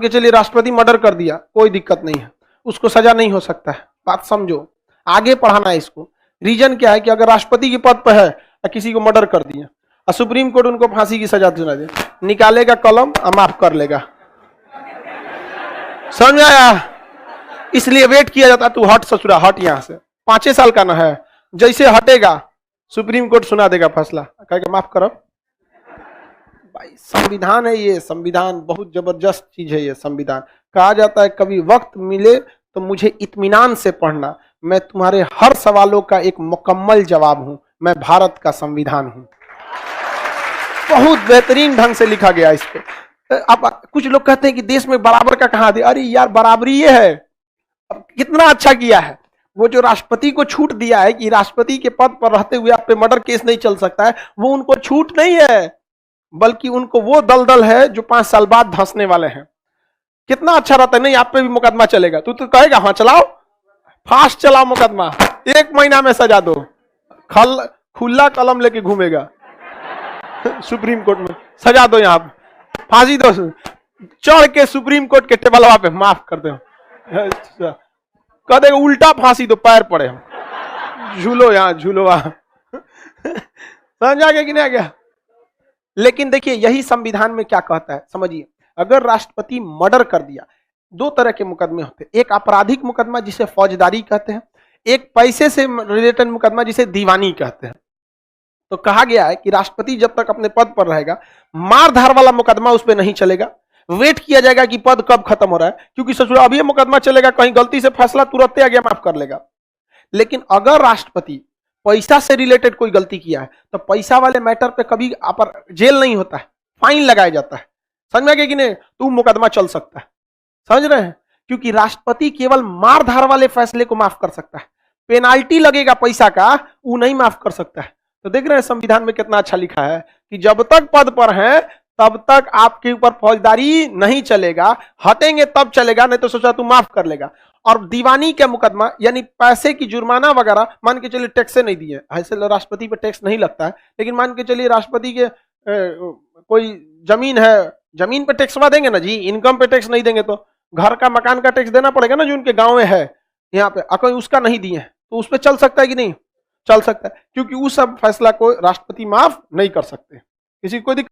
के चलिए राष्ट्रपति मर्डर कर दिया, कोई दिक्कत नहीं है, उसको सजा नहीं हो सकता है। बात समझो, आगे पढ़ाना है इसको। रीजन क्या है कि अगर राष्ट्रपति के पद पर है और किसी को मर्डर कर दिया और सुप्रीम कोर्ट उनको फांसी की सजा सुना दे, निकालेगा कलम और माफ कर लेगा। समझ में आया? इसलिए वेट किया जाता, तू हट ससुरा, हट यहां से, 5 साल का ना है, जैसे हटेगा सुप्रीम कोर्ट सुना देगा फैसला, कहेगा माफ करो। भाई संविधान है ये, संविधान बहुत जबरदस्त चीज है ये संविधान। कहा जाता है कभी वक्त मिले तो मुझे इत्मीनान से पढ़ना, मैं तुम्हारे हर सवालों का एक मुकम्मल जवाब हूं, मैं भारत का संविधान हूं। बहुत बेहतरीन ढंग से लिखा गया इस पे। अब कुछ लोग कहते हैं कि देश में बराबर का कहा दे, अरे यार बराबरी ये है, अब कितना अच्छा किया है वो जो राष्ट्रपति को छूट दिया है कि राष्ट्रपति के पद पर रहते हुए आप पे मर्डर केस नहीं चल सकता है, वो उनको छूट नहीं है, बल्कि उनको वो दलदल है जो 5 साल बाद धंसने वाले हैं। कितना अच्छा रहता है, नहीं आप पे भी मुकदमा चलेगा, तू तो कहेगा हाँ चलाओ, फास्ट चलाओ मुकदमा, 1 महीना में सजा दो, खुला कलम लेके घूमेगा सुप्रीम कोर्ट में, सजा दो, यहां फांसी दो, चढ़ के सुप्रीम कोर्ट के टेबल पे माफ कर दो, कह देगा उल्टा फांसी दो, पैर पड़े हम, झूलो यहां, झूलो वहां। समझ आ गया कि नहीं आ गया? लेकिन देखिए यही संविधान में क्या कहता है समझिए, अगर राष्ट्रपति मर्डर कर दिया, 2 तरह के मुकदमे होते हैं, एक आपराधिक मुकदमा जिसे फौजदारी कहते हैं, एक पैसे से रिलेटेड मुकदमा जिसे दीवानी कहते हैं। तो कहा गया है कि राष्ट्रपति जब तक अपने पद पर रहेगा, मारधार वाला मुकदमा उस पर नहीं चलेगा, वेट किया जाएगा कि पद कब खत्म हो रहा है, क्योंकि ससुरा अभी मुकदमा चलेगा, कहीं गलती से फैसला तुरंत आ गया माफ कर लेगा। लेकिन अगर राष्ट्रपति पैसा से रिलेटेड कोई गलती किया है तो पैसा वाले मैटर पे कभी जेल नहीं होता है, फाइन लगाया जाता है। समझ में आ गया कि नहीं? तो मुकदमा चल सकता है, समझ रहे हैं? क्योंकि राष्ट्रपति केवल मारधार वाले फैसले को माफ कर सकता है, पेनाल्टी लगेगा पैसा का वो नहीं माफ कर सकता है। तो देख रहे हैं संविधान में कितना अच्छा लिखा है कि जब तक पद पर हैं तब तक आपके ऊपर फौजदारी नहीं चलेगा, हटेंगे तब चलेगा, नहीं तो सोचा तू माफ कर लेगा। और दीवानी का मुकदमा यानी पैसे की जुर्माना वगैरह, मान के चलिए टैक्स नहीं दिए, ऐसे राष्ट्रपति पे टैक्स नहीं लगता है, लेकिन मान के चलिए राष्ट्रपति के कोई जमीन है, जमीन पे टैक्स देंगे ना जी, इनकम पे टैक्स नहीं देंगे तो घर का मकान का टैक्स देना पड़ेगा ना, जो उनके गाँव में है यहाँ पे, कोई उसका नहीं दिए तो उस पर चल सकता है कि नहीं? चल सकता है, क्योंकि उस सब फैसला को राष्ट्रपति माफ नहीं कर सकते। किसी को कोई